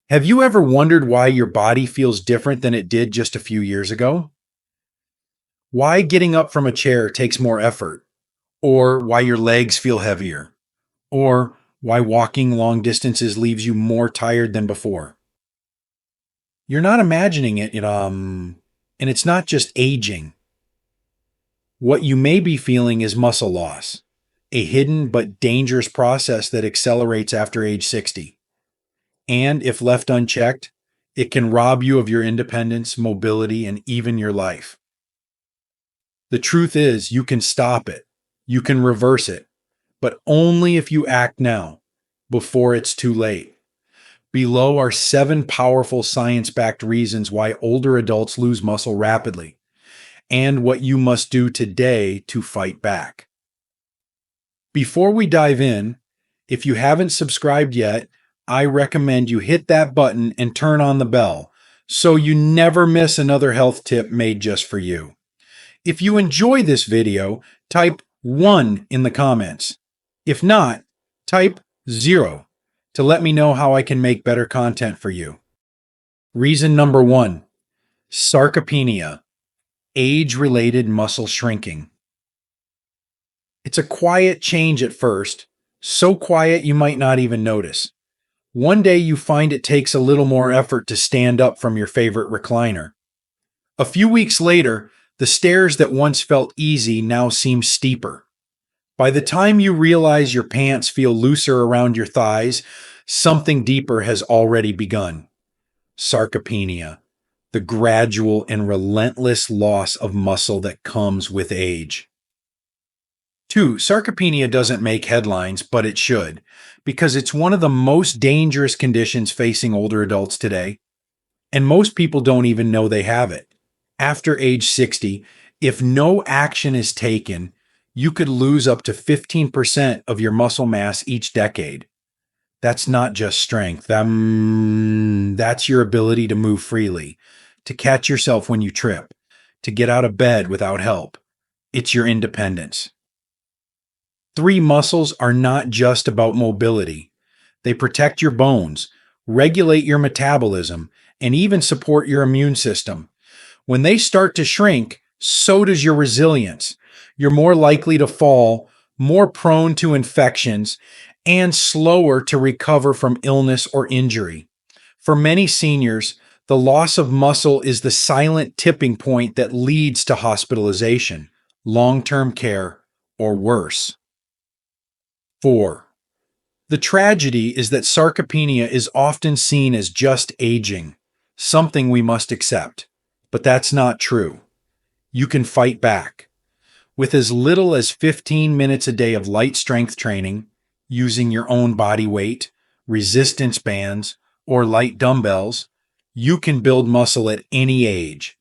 Have you ever wondered why your body feels different than it did just a few years ago? Why getting up from a chair takes more effort? Or why your legs feel heavier? Or why walking long distances leaves you more tired than before? You're not imagining it, and it's not just aging. What you may be feeling is muscle loss, a hidden but dangerous process that accelerates after age 60. And if left unchecked, it can rob you of your independence, mobility, and even your life. The truth is, you can stop it. You can reverse it, but only if you act now, before it's too late. Below are 7 powerful science-backed reasons why older adults lose muscle rapidly, and what you must do today to fight back. Before we dive in, if you haven't subscribed yet, I recommend you hit that button and turn on the bell so you never miss another health tip made just for you. If you enjoy this video, type 1 in the comments. If not, type 0 to let me know how I can make better content for you. Reason number 1, sarcopenia, age-related muscle shrinking. It's a quiet change at first, so quiet you might not even notice. One day you find it takes a little more effort to stand up from your favorite recliner. A few weeks later, the stairs that once felt easy now seem steeper. By the time you realize your pants feel looser around your thighs, something deeper has already begun. Sarcopenia, the gradual and relentless loss of muscle that comes with age. 2, sarcopenia doesn't make headlines, but it should, because it's one of the most dangerous conditions facing older adults today, and most people don't even know they have it. After age 60, if no action is taken, you could lose up to 15% of your muscle mass each decade. That's not just strength. That's your ability to move freely, to catch yourself when you trip, to get out of bed without help. It's your independence. 3, muscles are not just about mobility. They protect your bones, regulate your metabolism, and even support your immune system. When they start to shrink, so does your resilience. You're more likely to fall, more prone to infections, and slower to recover from illness or injury. For many seniors, the loss of muscle is the silent tipping point that leads to hospitalization, long-term care, or worse. 4. The tragedy is that sarcopenia is often seen as just aging, something we must accept. But that's not true. You can fight back. With as little as 15 minutes a day of light strength training, using your own body weight, resistance bands, or light dumbbells, you can build muscle at any age.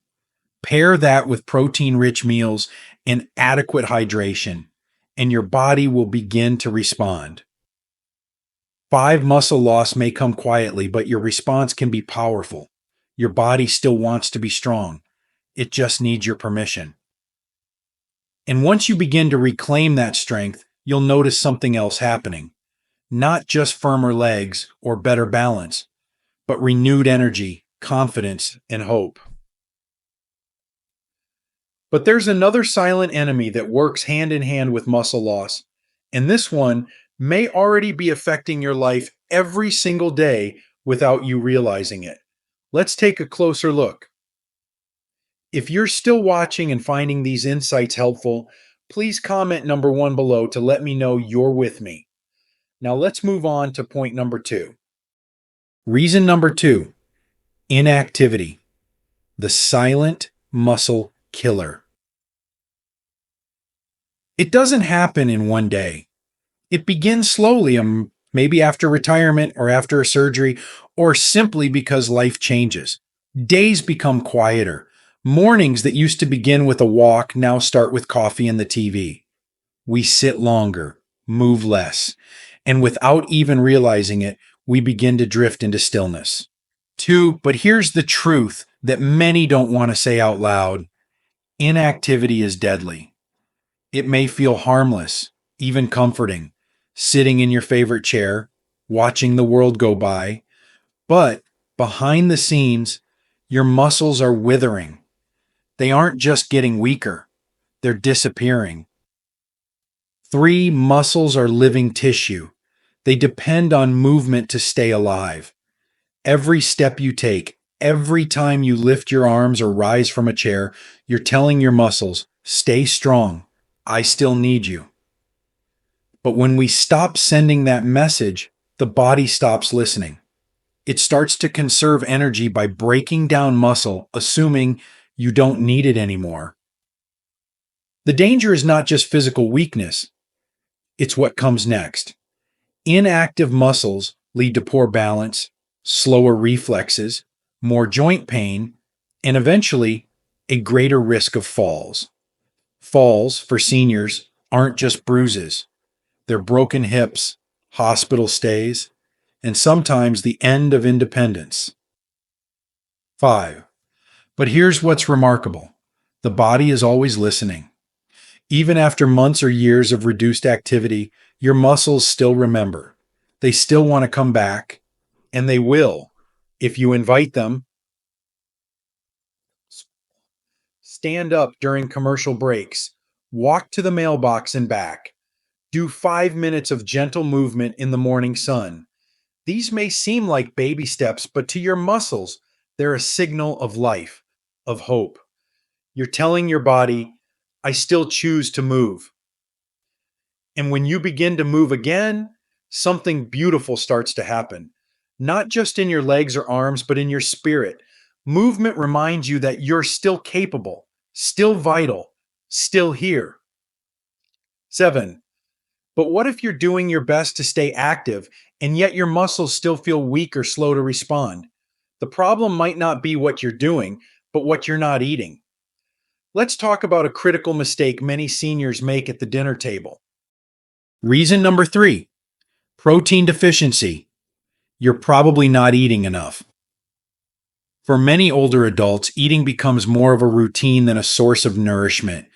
Pair that with protein-rich meals and adequate hydration, and your body will begin to respond. 5, muscle loss may come quietly, but your response can be powerful. Your body still wants to be strong. It just needs your permission. And once you begin to reclaim that strength, you'll notice something else happening. Not just firmer legs or better balance, but renewed energy, confidence, and hope. But there's another silent enemy that works hand in hand with muscle loss, and this one may already be affecting your life every single day without you realizing it. Let's take a closer look. If you're still watching and finding these insights helpful, please comment number 1 below to let me know you're with me. Now let's move on to point number 2. Reason number 2, inactivity, the silent muscle killer. It doesn't happen in one day. It begins slowly, maybe after retirement or after a surgery, or simply because life changes. Days become quieter. Mornings that used to begin with a walk now start with coffee and the TV. We sit longer, move less, and without even realizing it, we begin to drift into stillness. 2, but here's the truth that many don't want to say out loud. Inactivity is deadly. It may feel harmless, even comforting, sitting in your favorite chair, watching the world go by, but Behind the scenes, your muscles are withering. They aren't just getting weaker, they're disappearing. 3, muscles are living tissue. They depend on movement to stay alive. Every step you take, every time you lift your arms or rise from a chair, you're telling your muscles, stay strong. I still need you. But when we stop sending that message, the body stops listening. It starts to conserve energy by breaking down muscle, assuming you don't need it anymore. The danger is not just physical weakness, it's what comes next. Inactive muscles lead to poor balance, slower reflexes, more joint pain, and eventually a greater risk of falls. Falls, for seniors, aren't just bruises. They're broken hips, hospital stays, and sometimes the end of independence. 5. But here's what's remarkable. The body is always listening. Even after months or years of reduced activity, your muscles still remember. They still want to come back, and they will if you invite them. Stand up during commercial breaks. Walk to the mailbox and back. Do 5 minutes of gentle movement in the morning sun. These may seem like baby steps, but to your muscles, they're a signal of life, of hope. You're telling your body, I still choose to move. And when you begin to move again, something beautiful starts to happen. Not just in your legs or arms, but in your spirit. Movement reminds you that you're still capable, still vital, still here. 7. But what if you're doing your best to stay active and yet your muscles still feel weak or slow to respond? The problem might not be what you're doing, but what you're not eating. Let's talk about a critical mistake many seniors make at the dinner table. Reason number 3, protein deficiency. You're probably not eating enough. For many older adults, eating becomes more of a routine than a source of nourishment.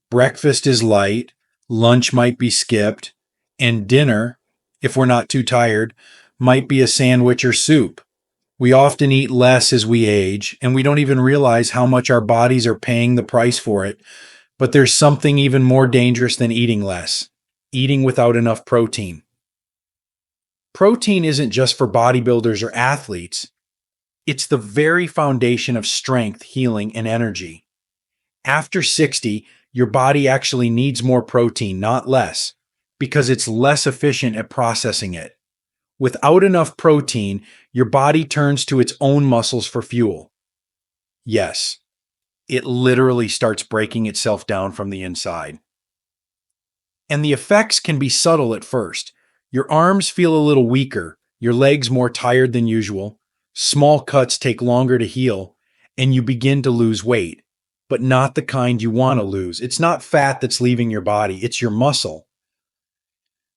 Breakfast is light, lunch might be skipped, and dinner, if we're not too tired, might be a sandwich or soup. We often eat less as we age, and we don't even realize how much our bodies are paying the price for it. But there's something even more dangerous than eating less: eating without enough protein. Protein isn't just for bodybuilders or athletes. It's the very foundation of strength, healing, and energy. After 60, your body actually needs more protein, not less, because it's less efficient at processing it. Without enough protein, your body turns to its own muscles for fuel. Yes, it literally starts breaking itself down from the inside. And the effects can be subtle at first. Your arms feel a little weaker, your legs more tired than usual, small cuts take longer to heal, and you begin to lose weight, but not the kind you want to lose. It's not fat that's leaving your body, it's your muscle.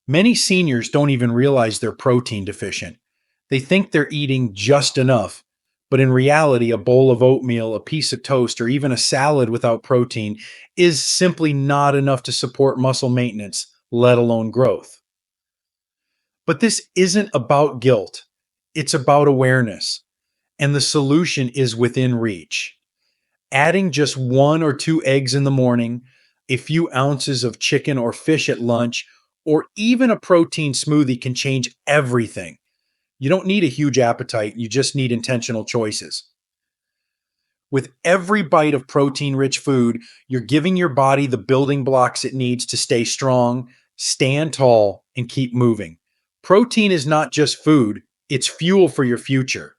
Many seniors don't even realize they're protein deficient. They think they're eating just enough, but in reality, a bowl of oatmeal, a piece of toast, or even a salad without protein is simply not enough to support muscle maintenance, let alone growth. But this isn't about guilt. It's about awareness. And the solution is within reach. Adding just 1 or 2 eggs in the morning, a few ounces of chicken or fish at lunch, or even a protein smoothie can change everything. You don't need a huge appetite, you just need intentional choices. With every bite of protein-rich food, you're giving your body the building blocks it needs to stay strong, stand tall, and keep moving. Protein is not just food, it's fuel for your future.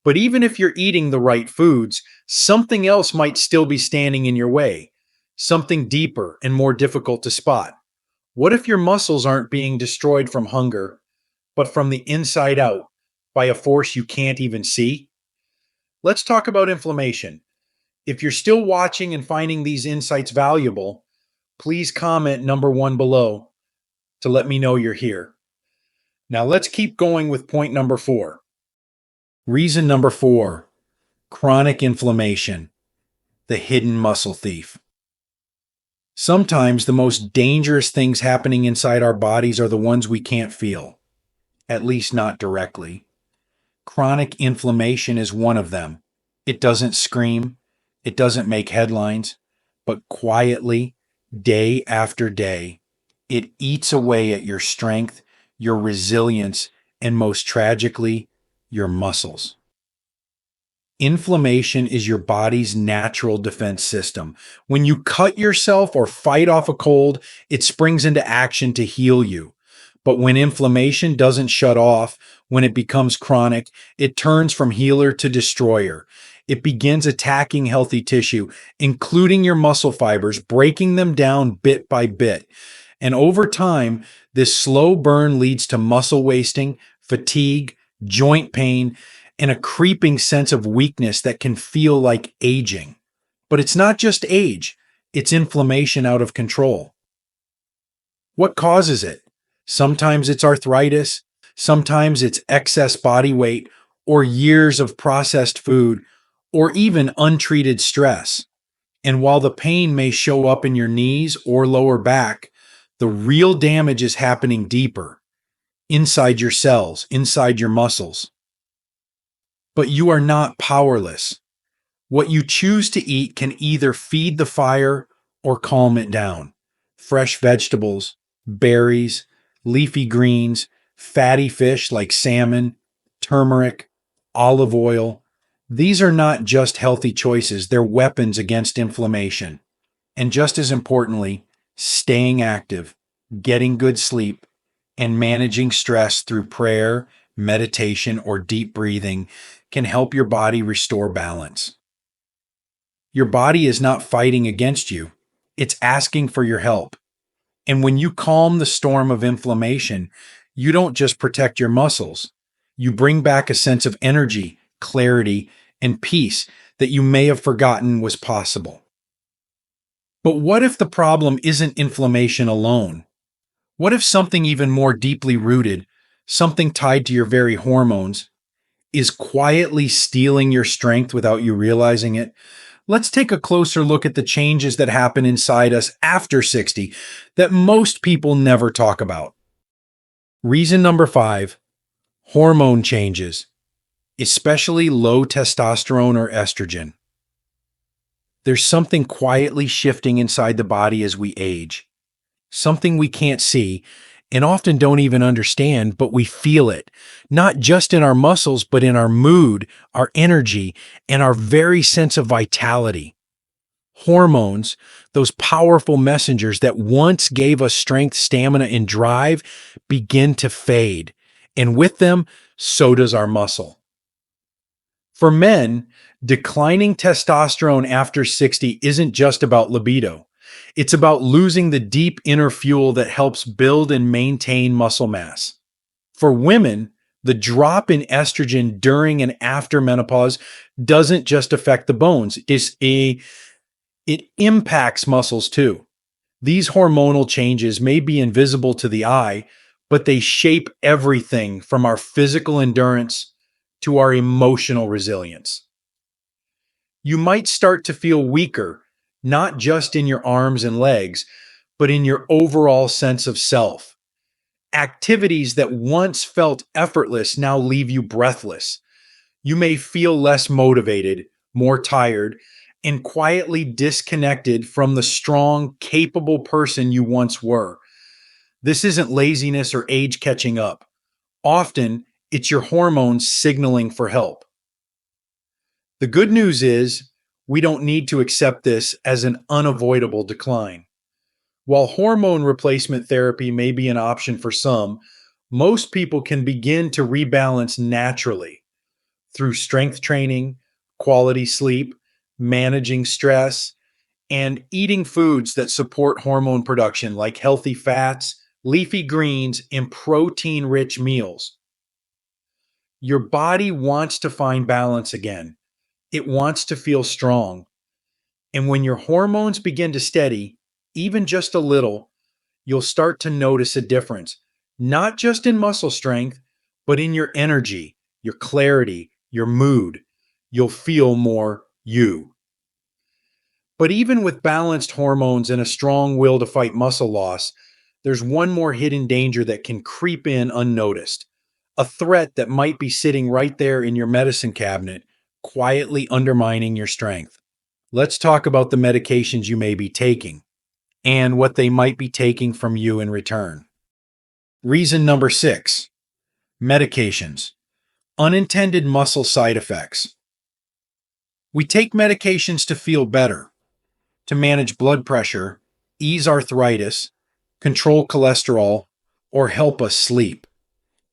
But even if you're eating the right foods, something else might still be standing in your way, something deeper and more difficult to spot. What if your muscles aren't being destroyed from hunger, but from the inside out by a force you can't even see? Let's talk about inflammation. If you're still watching and finding these insights valuable, please comment number 1 below to let me know you're here. Now let's keep going with point number 4. Reason number 4, chronic inflammation, the hidden muscle thief. Sometimes the most dangerous things happening inside our bodies are the ones we can't feel, at least not directly. Chronic inflammation is one of them. It doesn't scream, it doesn't make headlines, but quietly, day after day, it eats away at your strength, your resilience, and most tragically, your muscles. Inflammation is your body's natural defense system. When you cut yourself or fight off a cold, it springs into action to heal you. But when inflammation doesn't shut off, when it becomes chronic, it turns from healer to destroyer. It begins attacking healthy tissue, including your muscle fibers, breaking them down bit by bit. And over time, this slow burn leads to muscle wasting, fatigue, joint pain, and a creeping sense of weakness that can feel like aging. But it's not just age, it's inflammation out of control. What causes it? Sometimes it's arthritis, sometimes it's excess body weight, or years of processed food, or even untreated stress. And while the pain may show up in your knees or lower back, the real damage is happening deeper, inside your cells, inside your muscles. But you are not powerless. What you choose to eat can either feed the fire or calm it down. Fresh vegetables, berries, leafy greens, fatty fish like salmon, turmeric, olive oil. These are not just healthy choices, they're weapons against inflammation. And just as importantly, staying active, getting good sleep, and managing stress through prayer, meditation, or deep breathing can help your body restore balance. Your body is not fighting against you, it's asking for your help. And when you calm the storm of inflammation, you don't just protect your muscles, you bring back a sense of energy, clarity, and peace that you may have forgotten was possible. But what if the problem isn't inflammation alone? What if something even more deeply rooted, something tied to your very hormones, is quietly stealing your strength without you realizing it? Let's take a closer look at the changes that happen inside us after 60 that most people never talk about. Reason number 5, hormone changes, especially low testosterone or estrogen. There's something quietly shifting inside the body as we age, something we can't see and often don't even understand, but we feel it, not just in our muscles, but in our mood, our energy, and our very sense of vitality. Hormones, those powerful messengers that once gave us strength, stamina, and drive, begin to fade. And with them, so does our muscle. For men, declining testosterone after 60 isn't just about libido. It's about losing the deep inner fuel that helps build and maintain muscle mass. For women, the drop in estrogen during and after menopause doesn't just affect the bones. It impacts muscles too. These hormonal changes may be invisible to the eye, but they shape everything from our physical endurance to our emotional resilience. You might start to feel weaker, not just in your arms and legs, but in your overall sense of self. Activities that once felt effortless now leave you breathless. You may feel less motivated, more tired, and quietly disconnected from the strong, capable person you once were. This isn't laziness or age catching up. Often, it's your hormones signaling for help. The good news is, we don't need to accept this as an unavoidable decline. While hormone replacement therapy may be an option for some, most people can begin to rebalance naturally through strength training, quality sleep, managing stress, and eating foods that support hormone production like healthy fats, leafy greens, and protein rich meals. Your body wants to find balance again. It wants to feel strong. And when your hormones begin to steady, even just a little, you'll start to notice a difference, not just in muscle strength, but in your energy, your clarity, your mood. You'll feel more you. But even with balanced hormones and a strong will to fight muscle loss, there's one more hidden danger that can creep in unnoticed: a threat that might be sitting right there in your medicine cabinet, quietly undermining your strength. Let's talk about the medications you may be taking and what they might be taking from you in return. Reason number 6: medications. Unintended muscle side effects. We take medications to feel better, to manage blood pressure, ease arthritis, control cholesterol, or help us sleep.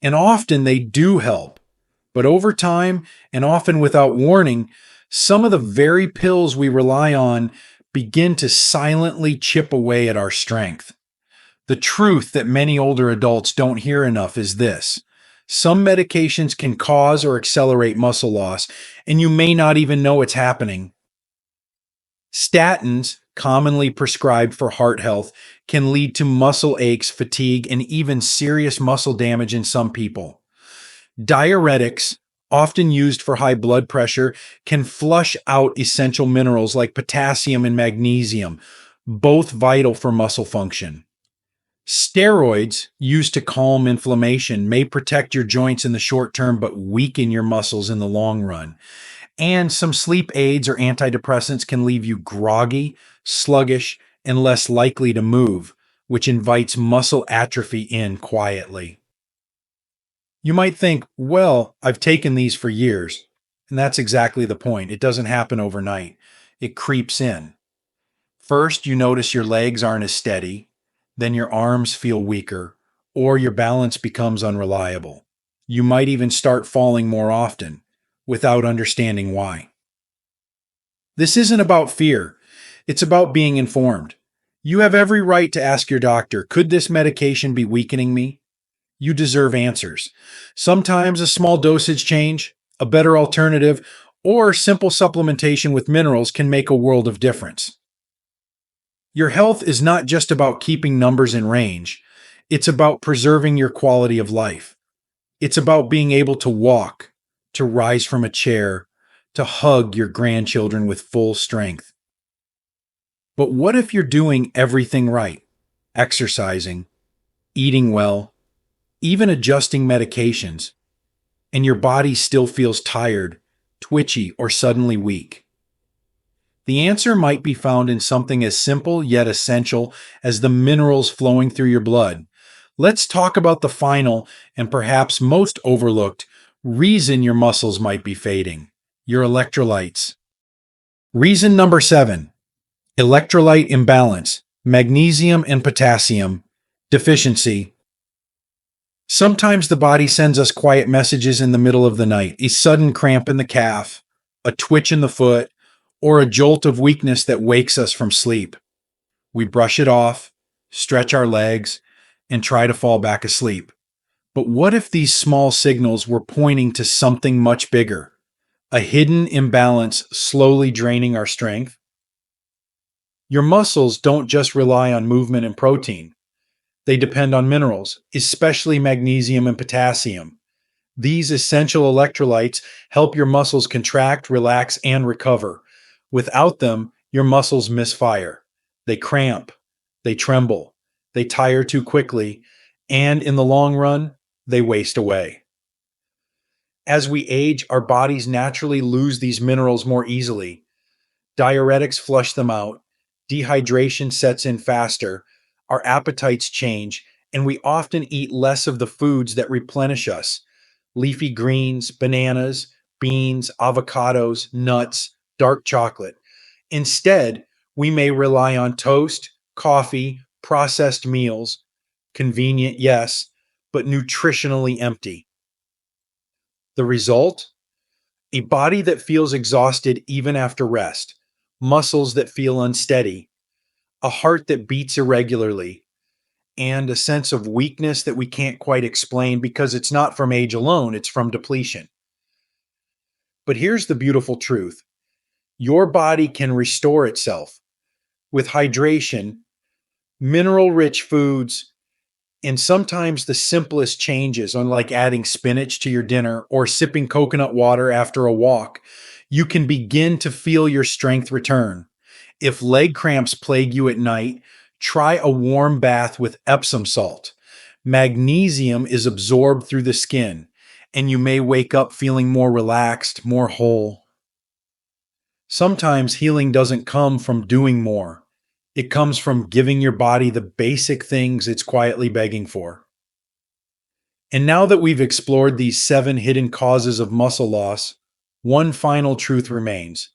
And often they do help. But over time, and often without warning, some of the very pills we rely on begin to silently chip away at our strength. The truth that many older adults don't hear enough is this: some medications can cause or accelerate muscle loss, and you may not even know it's happening. Statins, commonly prescribed for heart health, can lead to muscle aches, fatigue, and even serious muscle damage in some people. Diuretics, often used for high blood pressure, can flush out essential minerals like potassium and magnesium, both vital for muscle function. Steroids, used to calm inflammation, may protect your joints in the short term but weaken your muscles in the long run. And some sleep aids or antidepressants can leave you groggy, sluggish, and less likely to move, which invites muscle atrophy in quietly. You might think, well, I've taken these for years. And that's exactly the point. It doesn't happen overnight. It creeps in. First, you notice your legs aren't as steady, then your arms feel weaker, or your balance becomes unreliable. You might even start falling more often, without understanding why. This isn't about fear. It's about being informed. You have every right to ask your doctor, could this medication be weakening me? You deserve answers. Sometimes a small dosage change, a better alternative, or simple supplementation with minerals can make a world of difference. Your health is not just about keeping numbers in range. It's about preserving your quality of life. It's about being able to walk, to rise from a chair, to hug your grandchildren with full strength. But what if you're doing everything right? Exercising, eating well, even adjusting medications, and your body still feels tired, twitchy, or suddenly weak? The answer might be found in something as simple yet essential as the minerals flowing through your blood. Let's talk about the final and perhaps most overlooked reason your muscles might be fading: your electrolytes. Reason number 7: electrolyte imbalance, magnesium and potassium, deficiency. Sometimes the body sends us quiet messages in the middle of the night: a sudden cramp in the calf, a twitch in the foot, or a jolt of weakness that wakes us from sleep. We brush it off, stretch our legs, and try to fall back asleep. But what if these small signals were pointing to something much bigger? A hidden imbalance slowly draining our strength? Your muscles don't just rely on movement and protein. They depend on minerals, especially magnesium and potassium. These essential electrolytes help your muscles contract, relax, and recover. Without them, your muscles misfire. They cramp, they tremble, they tire too quickly, and in the long run, they waste away. As we age, our bodies naturally lose these minerals more easily. Diuretics flush them out, dehydration sets in faster, our appetites change, and we often eat less of the foods that replenish us: leafy greens, bananas, beans, avocados, nuts, dark chocolate. Instead, we may rely on toast, coffee, processed meals. Convenient, yes, but nutritionally empty. The result? A body that feels exhausted even after rest, muscles that feel unsteady, a heart that beats irregularly, and a sense of weakness that we can't quite explain because it's not from age alone, it's from depletion. But here's the beautiful truth: your body can restore itself with hydration, mineral rich foods, and sometimes the simplest changes, unlike adding spinach to your dinner or sipping coconut water after a walk. You can begin to feel your strength return. If leg cramps plague you at night, try a warm bath with Epsom salt. Magnesium is absorbed through the skin, and you may wake up feeling more relaxed, more whole. Sometimes healing doesn't come from doing more. It comes from giving your body the basic things it's quietly begging for. And now that we've explored these 7 hidden causes of muscle loss, one final truth remains.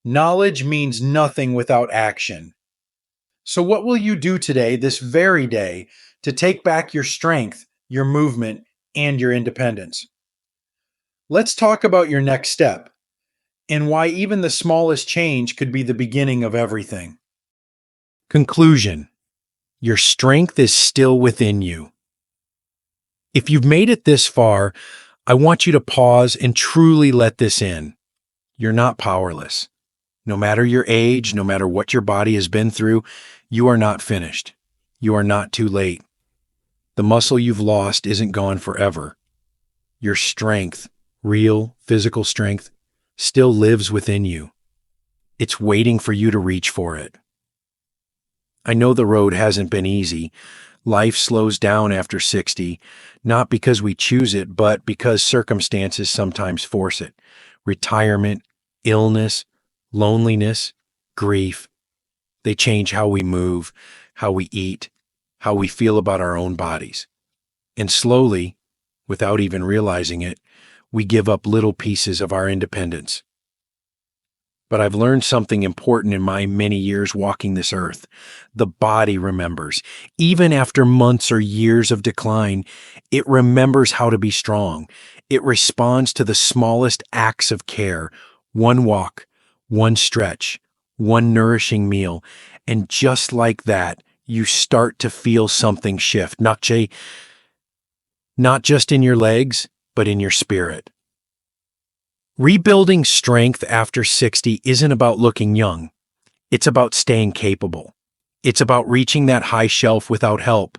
Knowledge means nothing without action. So, what will you do today, this very day, to take back your strength, your movement, and your independence? Let's talk about your next step and why even the smallest change could be the beginning of everything. Conclusion: your strength is still within you. If you've made it this far, I want you to pause and truly let this in. You're not powerless. No matter your age, no matter what your body has been through, you are not finished. You are not too late. The muscle you've lost isn't gone forever. Your strength, real physical strength, still lives within you. It's waiting for you to reach for it. I know the road hasn't been easy. Life slows down after 60, not because we choose it, but because circumstances sometimes force it. Retirement, illness, loneliness, grief. They change how we move, how we eat, how we feel about our own bodies. And slowly, without even realizing it, we give up little pieces of our independence. But I've learned something important in my many years walking this earth. The body remembers. Even after months or years of decline, it remembers how to be strong. It responds to the smallest acts of care. One walk, one stretch, one nourishing meal. And just like that, you start to feel something shift. Not just in your legs, but in your spirit. Rebuilding strength after 60 isn't about looking young. It's about staying capable. It's about reaching that high shelf without help,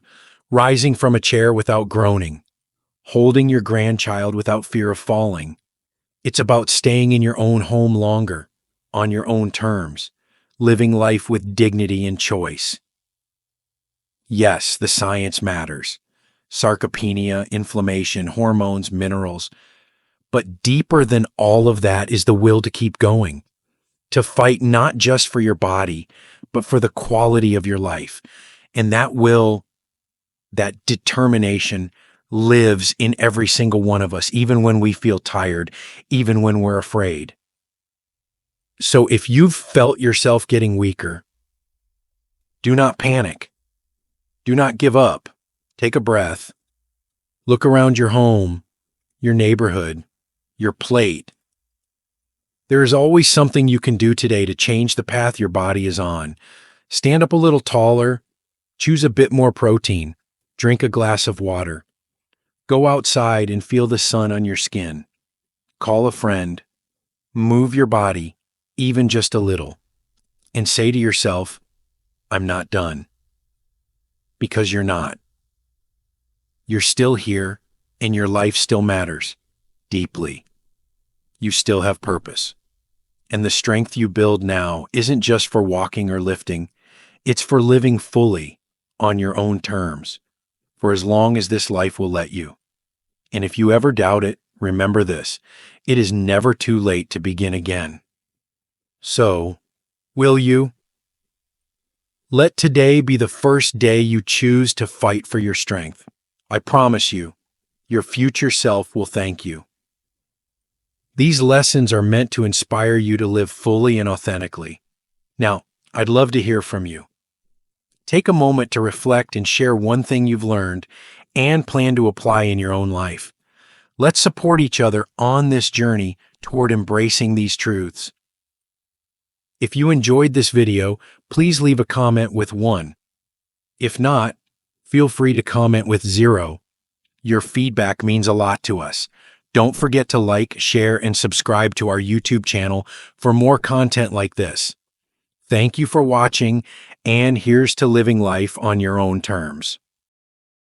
rising from a chair without groaning, holding your grandchild without fear of falling. It's about staying in your own home longer, on your own terms, living life with dignity and choice. Yes, the science matters. Sarcopenia, inflammation, hormones, minerals. But deeper than all of that is the will to keep going, to fight not just for your body, but for the quality of your life. And that will, that determination lives in every single one of us, even when we feel tired, even when we're afraid. So if you've felt yourself getting weaker, do not panic. Do not give up. Take a breath. Look around your home, your neighborhood, your plate. There is always something you can do today to change the path your body is on. Stand up a little taller, choose a bit more protein, drink a glass of water. Go outside and feel the sun on your skin. Call a friend. Move your body, even just a little, and say to yourself, I'm not done. Because you're not. You're still here, and your life still matters, deeply. You still have purpose. And the strength you build now isn't just for walking or lifting, it's for living fully, on your own terms, for as long as this life will let you. And if you ever doubt it, remember this: it is never too late to begin again. So, will you? Let today be the first day you choose to fight for your strength. I promise you, your future self will thank you. These lessons are meant to inspire you to live fully and authentically. Now, I'd love to hear from you. Take a moment to reflect and share one thing you've learned and plan to apply in your own life. Let's support each other on this journey toward embracing these truths. If you enjoyed this video, please leave a comment with 1. If not, feel free to comment with 0. Your feedback means a lot to us. Don't forget to like, share, and subscribe to our YouTube channel for more content like this. Thank you for watching, and here's to living life on your own terms.